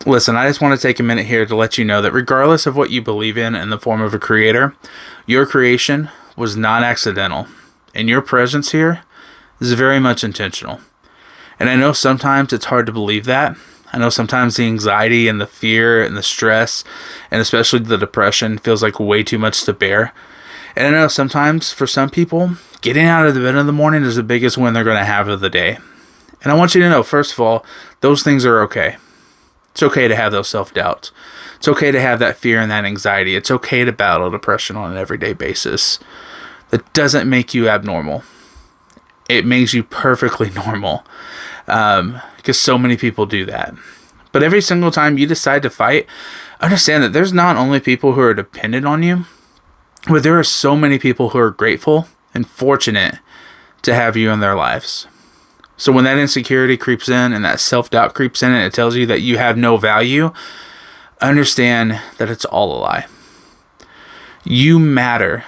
Listen, I just want to take a minute here to let you know that regardless of what you believe in the form of a creator, your creation was not accidental. And your presence here is very much intentional. And I know sometimes it's hard to believe that. I know sometimes the anxiety and the fear and the stress, and especially the depression, feels like way too much to bear. And I know sometimes for some people, getting out of the bed in the morning is the biggest win they're going to have of the day. And I want you to know, first of all, those things are okay. It's okay to have those self-doubts. It's okay to have that fear and that anxiety. It's okay to battle depression on an everyday basis. That doesn't make you abnormal. It makes you perfectly normal. Because so many people do that. But every single time you decide to fight, understand that there's not only people who are dependent on you, but there are so many people who are grateful and fortunate to have you in their lives. So when that insecurity creeps in and that self-doubt creeps in and it tells you that you have no value, understand that it's all a lie. You matter.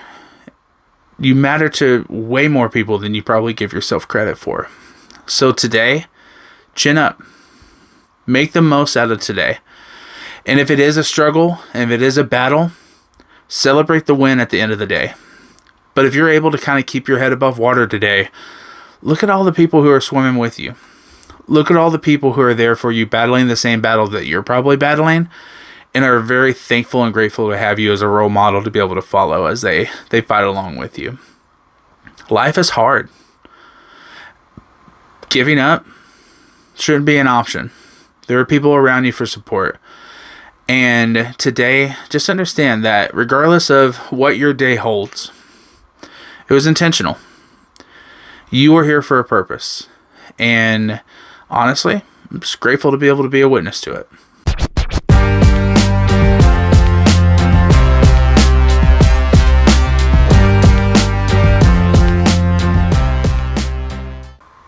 You matter to way more people than you probably give yourself credit for. So today, chin up. Make the most out of today. And if it is a struggle, and if it is a battle, celebrate the win at the end of the day. But if you're able to kind of keep your head above water today, look at all the people who are swimming with you. Look at all the people who are there for you, battling the same battle that you're probably battling, and are very thankful and grateful to have you as a role model to be able to follow as they fight along with you. Life is hard. Giving up shouldn't be an option. There are people around you for support. And today, just understand that regardless of what your day holds, it was intentional. You are here for a purpose. And honestly, I'm just grateful to be able to be a witness to it.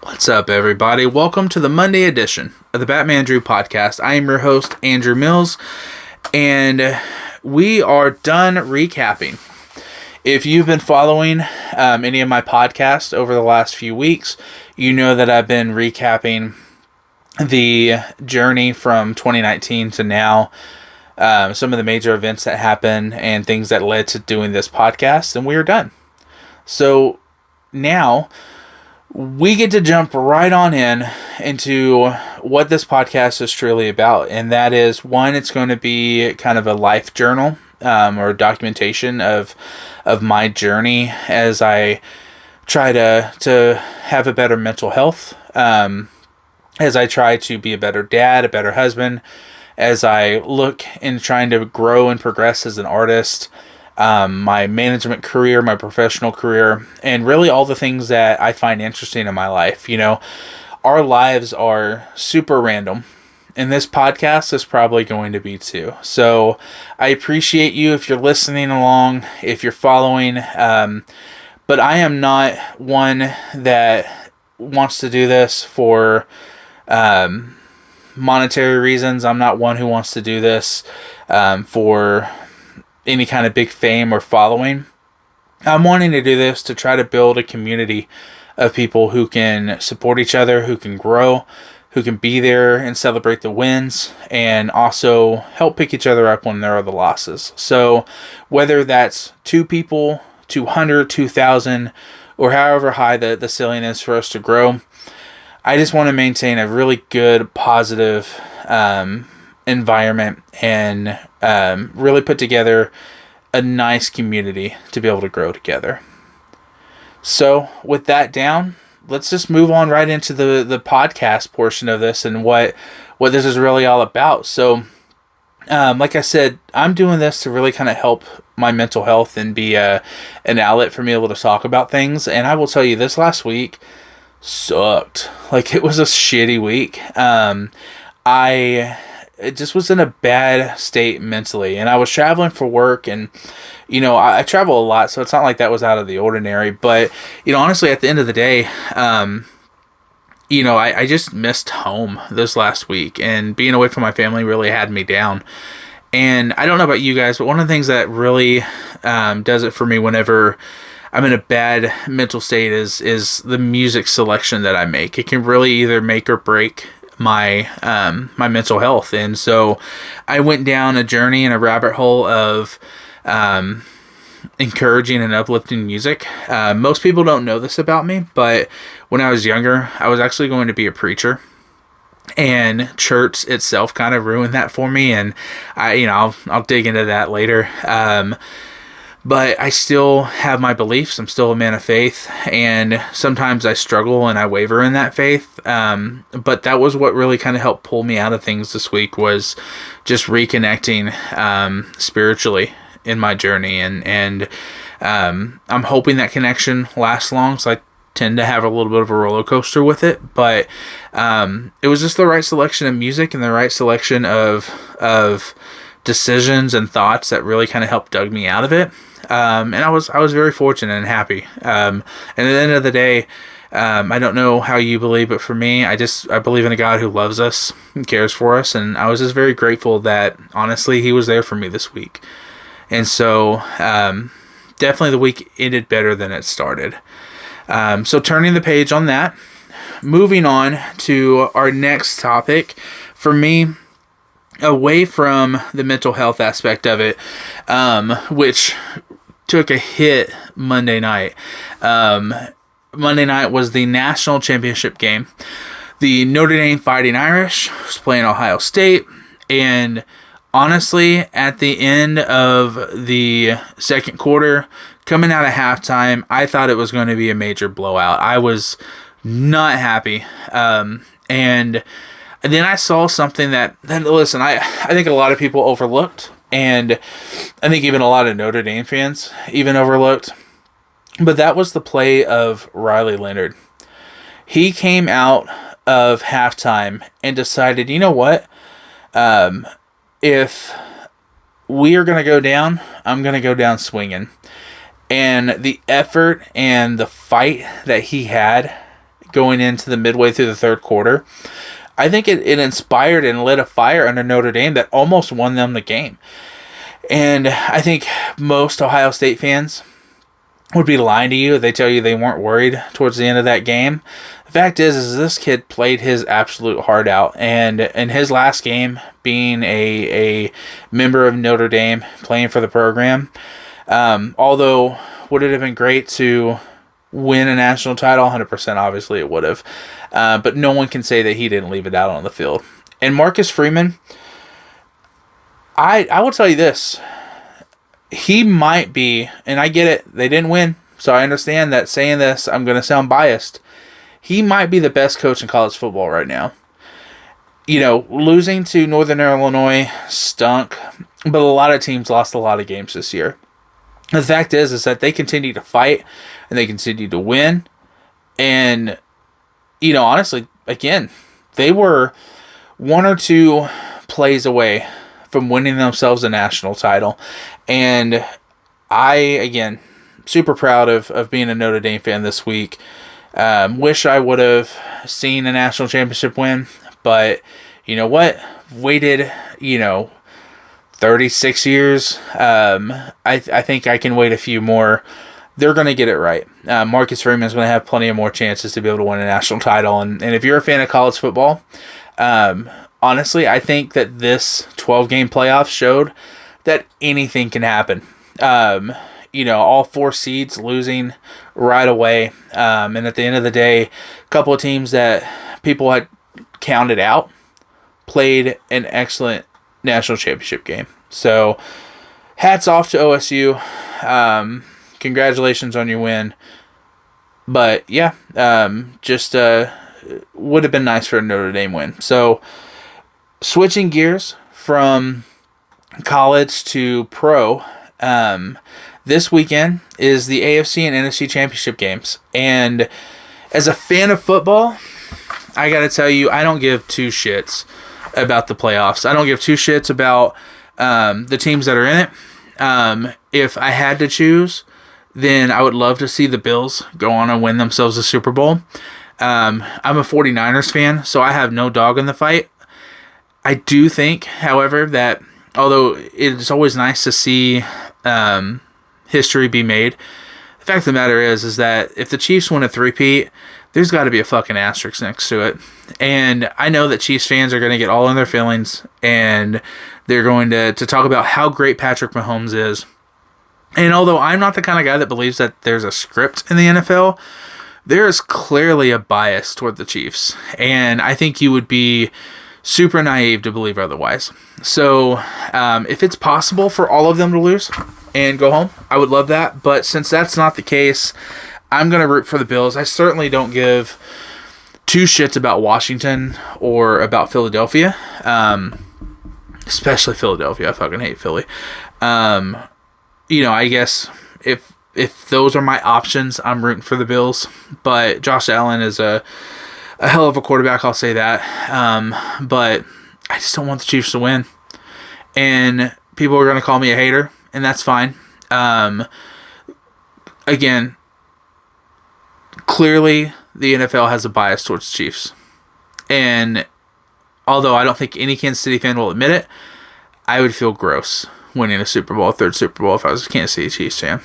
What's up, everybody? Welcome to the Monday edition of the Batmandrew Podcast. I am your host, Andrew Mills, and we are done recapping. If you've been following any of my podcasts over the last few weeks, you know that I've been recapping the journey from 2019 to now, some of the major events that happened and things that led to doing this podcast, and we are done. So now we get to jump right on into what this podcast is truly about. And that is, one, it's going to be kind of a life journal or documentation of my journey as I try to have a better mental health, as I try to be a better dad, a better husband, as I look in trying to grow and progress as an artist, my management career, my professional career, and really all the things that I find interesting in my life. You know, our lives are super random, and this podcast is probably going to be too. So I appreciate you if you're listening along, if you're following, but I am not one that wants to do this for monetary reasons. I'm not one who wants to do this for any kind of big fame or following. I'm wanting to do this to try to build a community of people who can support each other, who can grow, who can be there and celebrate the wins, and also help pick each other up when there are the losses. So whether that's 2 people, 200, 2,000, or however high the ceiling is for us to grow, I just want to maintain a really good, positive environment and really put together a nice community to be able to grow together. So with that down, let's just move on right into the podcast portion of this and what this is really all about. So like I said, I'm doing this to really kind of help my mental health and be an outlet for me able to talk about things. And I will tell you, this last week sucked. Like, it was a shitty week. It just was in a bad state mentally, and I was traveling for work, and you know, I travel a lot, so it's not like that was out of the ordinary. But you know, honestly, at the end of the day, you know, I just missed home this last week, and being away from my family really had me down. And I don't know about you guys, but one of the things that really does it for me whenever I'm in a bad mental state is the music selection that I make. It can really either make or break my mental health. And so I went down a journey and a rabbit hole of encouraging and uplifting music. Most people don't know this about me, but when I was younger, I was actually going to be a preacher. And church itself kind of ruined that for me, and I'll dig into that later. But I still have my beliefs. I'm still a man of faith, and sometimes I struggle and I waver in that faith. But that was what really kind of helped pull me out of things this week, was just reconnecting spiritually in my journey, and I'm hoping that connection lasts long. So I tend to have a little bit of a roller coaster with it, but it was just the right selection of music and the right selection of decisions and thoughts that really kind of helped dug me out of it. And I was very fortunate and happy. And at the end of the day, I don't know how you believe, but for me, I believe in a God who loves us and cares for us. And I was just very grateful that, honestly, he was there for me this week. And so definitely the week ended better than it started. So turning the page on that, moving on to our next topic. For me, away from the mental health aspect of it, which took a hit Monday night. Monday night was the national championship game. The Notre Dame Fighting Irish was playing Ohio State, and honestly, at the end of the second quarter, coming out of halftime, I thought it was going to be a major blowout. I was not happy. And then I saw something that listen, I think a lot of people overlooked, and I think even a lot of Notre Dame fans even overlooked. But that was the play of Riley Leonard. He came out of halftime and decided, you know what? If we are going to go down, I'm going to go down swinging. And the effort and the fight that he had going into the midway through the third quarter, I think it inspired and lit a fire under Notre Dame that almost won them the game. And I think most Ohio State fans would be lying to you if they tell you they weren't worried towards the end of that game. The fact is this kid played his absolute heart out. And in his last game, being a member of Notre Dame, playing for the program, although would it have been great to win a national title? 100%, obviously it would have. But no one can say that he didn't leave it out on the field. And Marcus Freeman, I will tell you this. He might be, and I get it, they didn't win, so I understand that saying this, I'm going to sound biased. He might be the best coach in college football right now. You know, losing to Northern Illinois stunk, but a lot of teams lost a lot of games this year. The fact is that they continue to fight, and they continue to win, and, you know, honestly, again, they were one or two plays away from winning themselves a national title. And I, again, super proud of being a Notre Dame fan this week. Wish I would have seen a national championship win, but you know what? Waited, 36 years. I think I can wait a few more. They're going to get it right. Marcus Freeman is going to have plenty of more chances to be able to win a national title. And if you're a fan of college football, honestly, I think that this 12-game playoff showed that anything can happen. All four seeds losing right away. And at the end of the day, a couple of teams that people had counted out played an excellent national championship game. So hats off to OSU. Congratulations on your win. But yeah, just would have been nice for a Notre Dame win. So switching gears from college to pro, this weekend is the AFC and NFC championship games. And as a fan of football, I got to tell you, I don't give two shits about the playoffs. I don't give two shits about the teams that are in it. If I had to choose, then I would love to see the Bills go on and win themselves a Super Bowl. I'm a 49ers fan, so I have no dog in the fight. I do think, however, that although it's always nice to see history be made, the fact of the matter is that if the Chiefs win a three-peat, there's got to be a fucking asterisk next to it. And I know that Chiefs fans are going to get all in their feelings, and they're going to talk about how great Patrick Mahomes is. And although I'm not the kind of guy that believes that there's a script in the NFL, there is clearly a bias toward the Chiefs. And I think you would be super naive to believe otherwise. So if it's possible for all of them to lose and go home, I would love that. But since that's not the case, I'm going to root for the Bills. I certainly don't give two shits about Washington or about Philadelphia. Especially Philadelphia. I fucking hate Philly. I guess if those are my options, I'm rooting for the Bills. But Josh Allen is a hell of a quarterback, I'll say that. But I just don't want the Chiefs to win. And people are going to call me a hater, and that's fine. Again, clearly the NFL has a bias towards the Chiefs. And although I don't think any Kansas City fan will admit it, I would feel gross winning a Super Bowl, third Super Bowl, if I was a Kansas City Chiefs fan.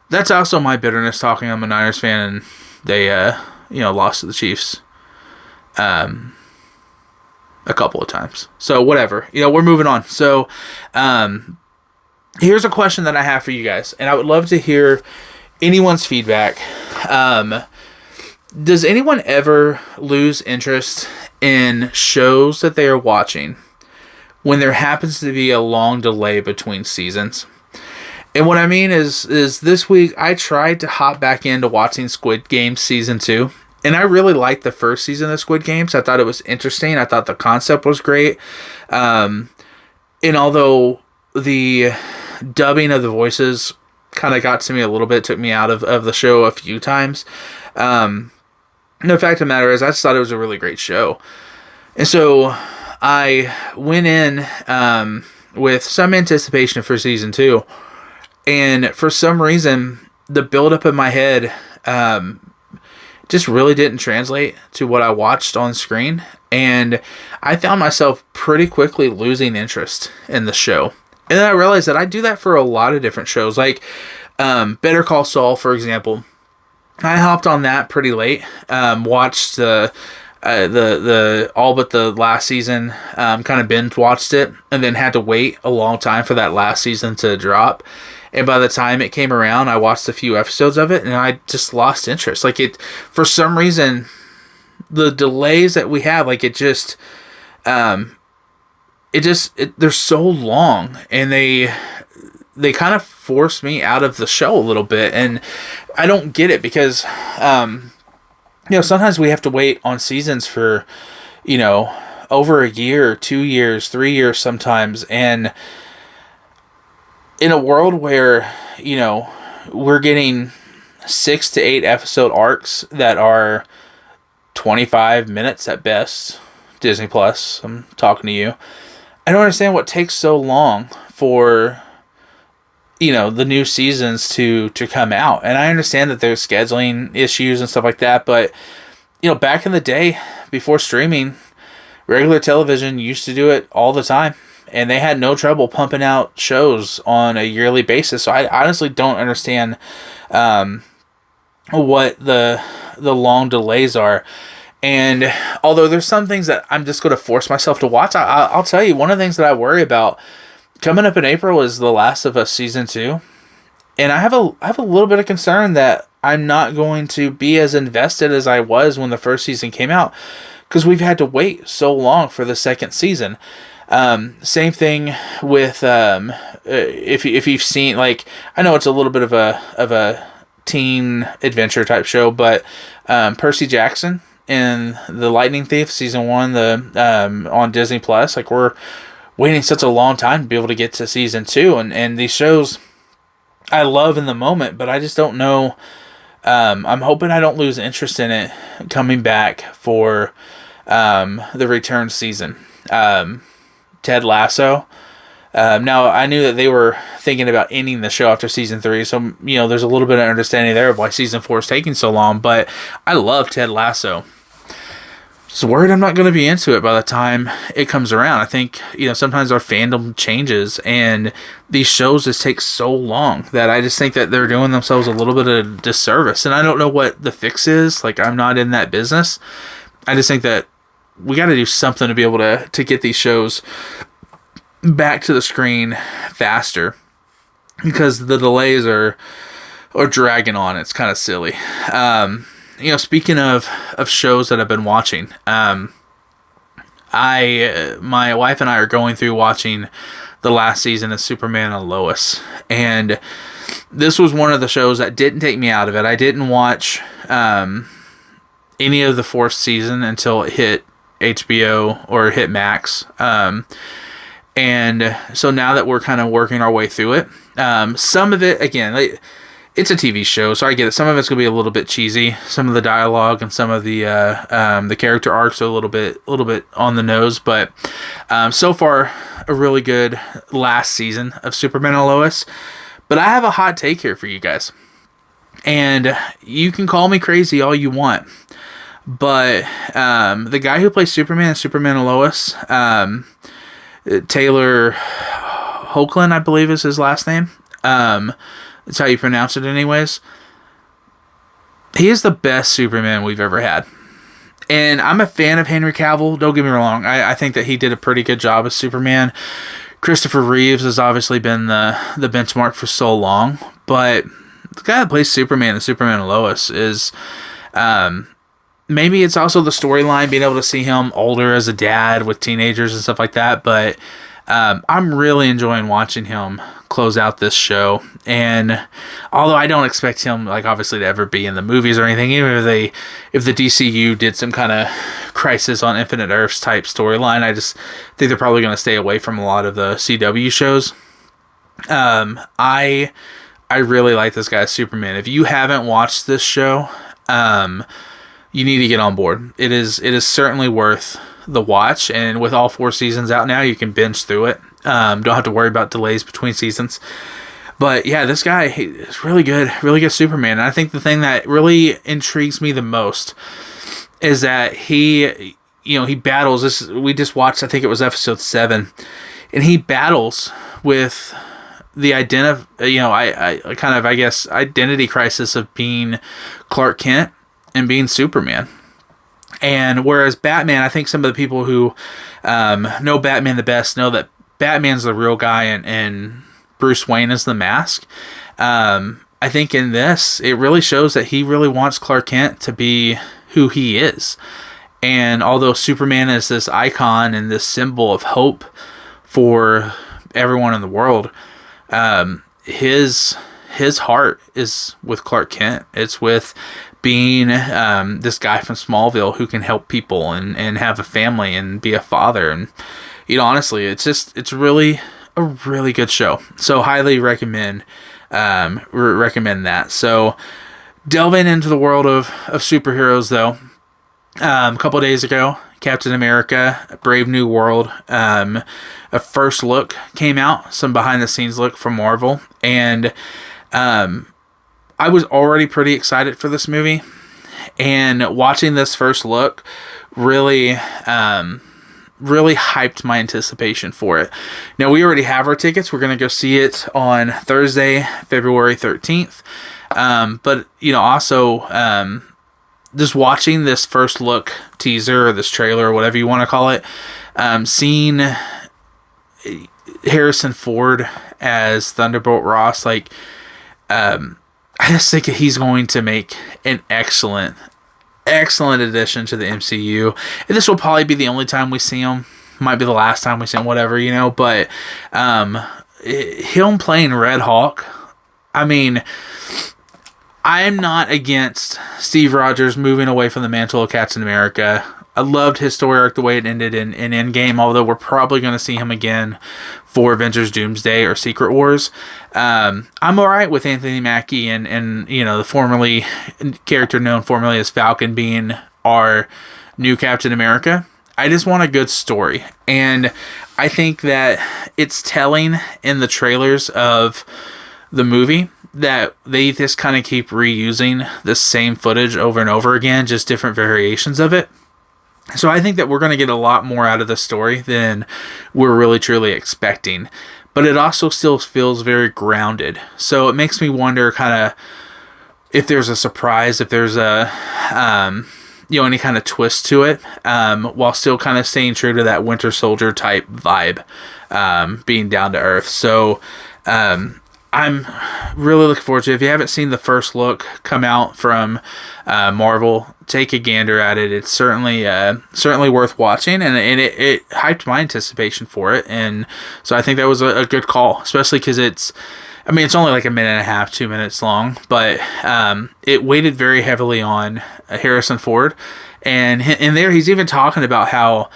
That's also my bitterness talking. I'm a Niners fan, and they, lost to the Chiefs a couple of times. So, whatever. We're moving on. So, here's a question that I have for you guys, and I would love to hear anyone's feedback. Does anyone ever lose interest in shows that they are watching when there happens to be a long delay between seasons? And what I mean is this week I tried to hop back into watching Squid Game Season 2. And I really liked the first season of Squid Games. I thought it was interesting. I thought the concept was great. And although the dubbing of the voices kind of got to me a little bit, took me out of the show a few times. The fact of the matter is I just thought it was a really great show. And so I went in with some anticipation for Season 2. And for some reason, the buildup in my head just really didn't translate to what I watched on screen. And I found myself pretty quickly losing interest in the show. And then I realized that I do that for a lot of different shows. Like Better Call Saul, for example. I hopped on that pretty late. Watched the all but the last season, kind of binge watched it, and then had to wait a long time for that last season to drop. And by the time it came around, I watched a few episodes of it, and I just lost interest. Like for some reason, the delays that we have, like they're so long, and they kind of force me out of the show a little bit, and I don't get it because, sometimes we have to wait on seasons for, over a year, 2 years, 3 years sometimes, and in a world where, we're getting 6 to 8 episode arcs that are 25 minutes at best, Disney Plus, I'm talking to you. I don't understand what takes so long for, the new seasons to come out. And I understand that there's scheduling issues and stuff like that, but, back in the day, before streaming, regular television used to do it all the time. And they had no trouble pumping out shows on a yearly basis. So I honestly don't understand what the long delays are. And although there's some things that I'm just going to force myself to watch, I'll tell you, one of the things that I worry about coming up in April is The Last of Us Season 2. And I have a little bit of concern that I'm not going to be as invested as I was when the first season came out, because we've had to wait so long for the second season. Same thing with if you've seen, like, I know it's a little bit of a teen adventure type show, but Percy Jackson and The Lightning Thief Season 1 on Disney Plus, like, we're waiting such a long time to be able to get to Season 2, and these shows I love in the moment, but I just don't know. I'm hoping I don't lose interest in it coming back for the return season. Ted Lasso. Now, I knew that they were thinking about ending the show after Season 3, so, there's a little bit of understanding there of why Season 4 is taking so long, but I love Ted Lasso. just worried I'm not going to be into it by the time it comes around. I think, sometimes our fandom changes and these shows just take so long that I just think that they're doing themselves a little bit of disservice. And I don't know what the fix is. Like, I'm not in that business. I just think that we got to do something to be able to get these shows back to the screen faster, because the delays are dragging on. It's kind of silly. Speaking of shows that I've been watching, my wife and I are going through watching the last season of Superman and Lois, and this was one of the shows that didn't take me out of it. I didn't watch any of the fourth season until it hit HBO or hit Max, and so now that we're kind of working our way through it, some of it, again, it's a TV show, so I get it. Some of it's gonna be a little bit cheesy. Some of the dialogue and some of the character arcs are a little bit on the nose. But so far, a really good last season of Superman and Lois. But I have a hot take here for you guys, and you can call me crazy all you want. But the guy who plays Superman and Superman and Lois, Taylor Hoechlin, I believe is his last name. That's how you pronounce it anyways. He is the best Superman we've ever had. And I'm a fan of Henry Cavill, don't get me wrong. I think that he did a pretty good job as Superman. Christopher Reeves has obviously been the benchmark for so long. But the guy that plays Superman and Superman and Lois is... maybe it's also the storyline, being able to see him older as a dad with teenagers and stuff like that. But I'm really enjoying watching him close out this show. And although I don't expect him, like, obviously to ever be in the movies or anything, even if the DCU did some kind of Crisis on Infinite Earths type storyline, I just think they're probably going to stay away from a lot of the CW shows. I really like this guy as Superman. If you haven't watched this show, you need to get on board. It is certainly worth the watch, and with all 4 seasons out now, you can binge through it. Don't have to worry about delays between seasons. But yeah, this guy is really good Superman. And I think the thing that really intrigues me the most is that he battles this. We just watched, I think it was episode 7, and he battles with the identity crisis of being Clark Kent and being Superman. And whereas Batman, I think some of the people who know Batman the best know that Batman's the real guy and Bruce Wayne is the mask. I think in this, it really shows that he really wants Clark Kent to be who he is. And although Superman is this icon and this symbol of hope for everyone in the world, his heart is with Clark Kent. It's with being this guy from Smallville who can help people and have a family and be a father. And honestly, it's really a really good show. So highly recommend that. So delving into the world of superheroes though, a couple days ago, Captain America, Brave New World, a first look came out, some behind the scenes look from Marvel, and I was already pretty excited for this movie, and watching this first look really hyped my anticipation for it. Now, we already have our tickets. We're going to go see it on Thursday, February 13th. But, also, just watching this first look teaser or this trailer or whatever you want to call it, seeing Harrison Ford as Thunderbolt Ross, like, I just think he's going to make an excellent addition to the MCU. And this will probably be the only time we see him. Might be the last time we see him, whatever, but him playing Red Hawk, I mean, I'm not against Steve Rogers moving away from the mantle of Captain America. I loved his story arc the way it ended in Endgame, although we're probably going to see him again for Avengers Doomsday or Secret Wars. I'm alright with Anthony Mackie and the character known formerly as Falcon being our new Captain America. I just want a good story. And I think that it's telling in the trailers of the movie that they just kind of keep reusing the same footage over and over again, just different variations of it. So I think that we're going to get a lot more out of the story than we're really truly expecting. But it also still feels very grounded. So it makes me wonder kind of if there's a surprise, if there's a, any kind of twist to it, while still kind of staying true to that Winter Soldier type vibe, being down to earth. So, I'm really looking forward to it. If you haven't seen the first look come out from Marvel, take a gander at it. It's certainly worth watching, and it hyped my anticipation for it. And so I think that was a good call, especially because it's only like a minute and a half, 2 minutes long, but it weighted very heavily on Harrison Ford. And in there, he's even talking about how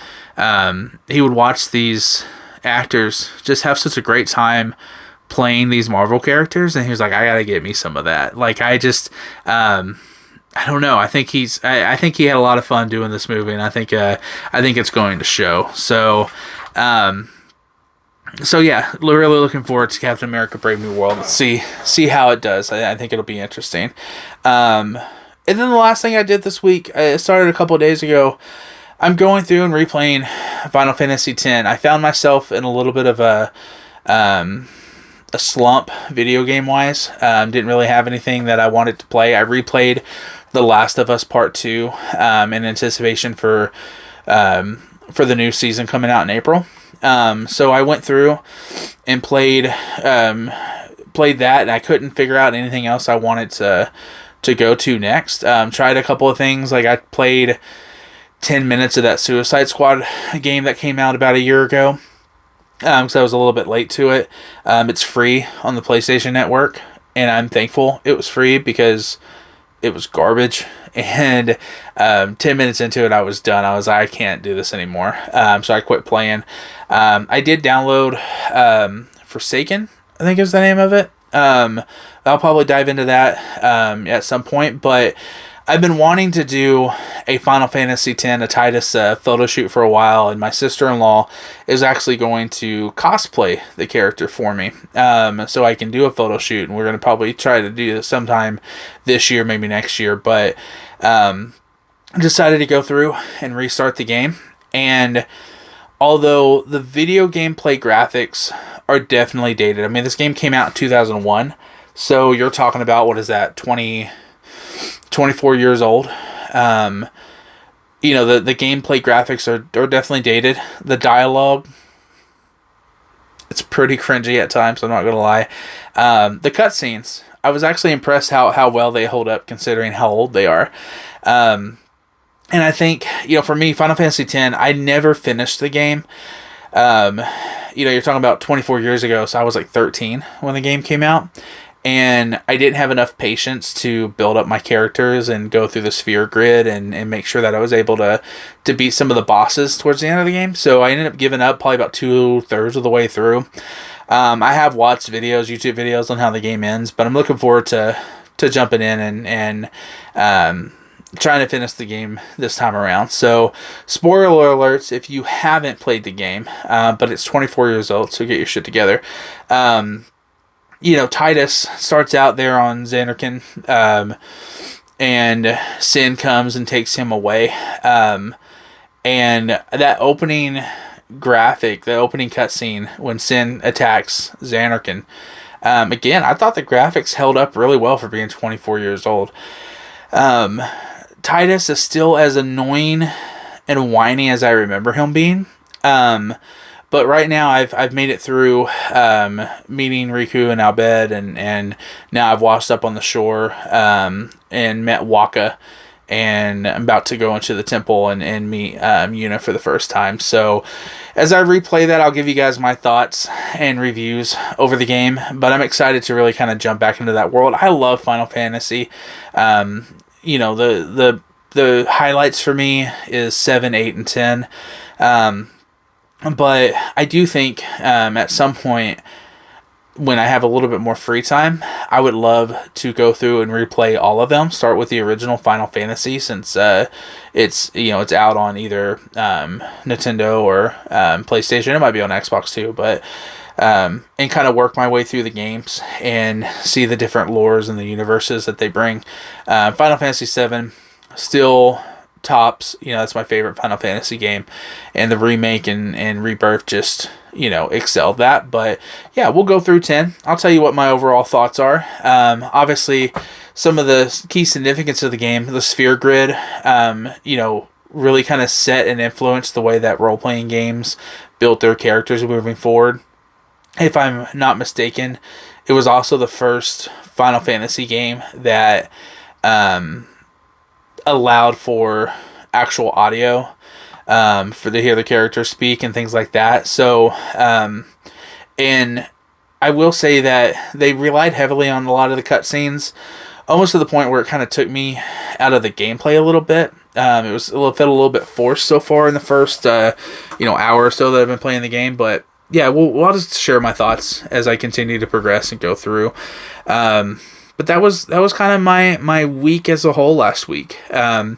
he would watch these actors just have such a great time playing these Marvel characters, and he was like, I gotta get me some of that. Like, I just I don't know, I think he had a lot of fun doing this movie, and I think it's going to show. So yeah, really looking forward to Captain America Brave New World. Let's see how it does. I think it'll be interesting. And then the last thing I did this week, it started a couple of days ago. I'm going through and replaying Final Fantasy X. I found myself in a little bit of a slump video game wise. Didn't really have anything that I wanted to play. I replayed The Last of Us Part 2 in anticipation for the new season coming out in April. So I went through and played that, and I couldn't figure out anything else I wanted to go to next. Tried a couple of things, like I played 10 minutes of that Suicide Squad game that came out about a year ago. Because I was a little bit late to it. It's free on the PlayStation Network, and I'm thankful it was free because it was garbage. And 10 minutes into it, I was done. I was like, I can't do this anymore. So I quit playing. I did download Forsaken, I think is the name of it. I'll probably dive into that at some point, but I've been wanting to do a Final Fantasy X, a Titus photo shoot for a while, and my sister-in-law is actually going to cosplay the character for me, so I can do a photo shoot, and we're going to probably try to do this sometime this year, maybe next year, but decided to go through and restart the game, and although the video gameplay graphics are definitely dated, I mean, this game came out in 2001, so you're talking about, what is that, 24 years old. The gameplay graphics are definitely dated. The dialogue, it's pretty cringy at times, I'm not gonna lie. The cutscenes, I was actually impressed how well they hold up considering how old they are. And I think, for me, Final Fantasy X, I never finished the game. You're talking about 24 years ago, so I was like 13 when the game came out. And I didn't have enough patience to build up my characters and go through the sphere grid and make sure that I was able to beat some of the bosses towards the end of the game. So I ended up giving up probably about 2/3 of the way through. I have watched YouTube videos on how the game ends, but I'm looking forward to jumping in and trying to finish the game this time around. So, spoiler alerts if you haven't played the game, but it's 24 years old, so get your shit together. Titus starts out there on Xanarkin, and Sin comes and takes him away. And that opening graphic, the opening cutscene when Sin attacks Xanarkin, again, I thought the graphics held up really well for being 24 years old. Titus is still as annoying and whiny as I remember him being. But right now, I've made it through meeting Riku and Albed, and now I've washed up on the shore and met Waka, and I'm about to go into the temple and meet Yuna for the first time. So as I replay that, I'll give you guys my thoughts and reviews over the game, but I'm excited to really kind of jump back into that world. I love Final Fantasy. The highlights for me is 7, 8, and 10. But I do think at some point when I have a little bit more free time, I would love to go through and replay all of them. Start with the original Final Fantasy since it's out on either Nintendo or PlayStation. It might be on Xbox too, but and kind of work my way through the games and see the different lores and the universes that they bring. Final Fantasy VII still tops. That's my favorite Final Fantasy game, and the remake and Rebirth just excelled that. But yeah, we'll go through 10. I'll tell you what my overall thoughts are. Obviously, some of the key significance of the game, the sphere grid, really kind of set and influenced the way that role-playing games built their characters moving forward. If I'm not mistaken, it was also the first Final Fantasy game that allowed for actual audio for to hear the characters speak and things like that. So, and I will say that they relied heavily on a lot of the cutscenes, almost to the point where it kind of took me out of the gameplay a little bit. It felt a little bit forced so far in the first hour or so that I've been playing the game, but yeah, I'll just share my thoughts as I continue to progress and go through. But that was kind of my week as a whole last week. A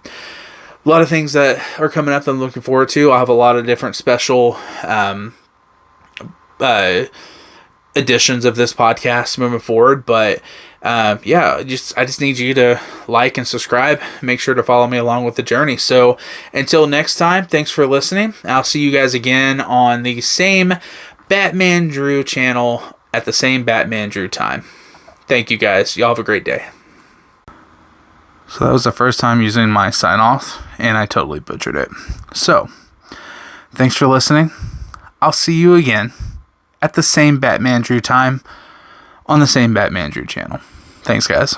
lot of things that are coming up that I'm looking forward to. I'll have a lot of different special editions of this podcast moving forward. But I just need you to like and subscribe. Make sure to follow me along with the journey. So until next time, thanks for listening. I'll see you guys again on the same Batmandrew channel at the same Batmandrew time. Thank you guys. Y'all have a great day. So that was the first time using my sign off, and I totally butchered it. So, thanks for listening. I'll see you again at the same Batmandrew time on the same Batmandrew channel. Thanks, guys.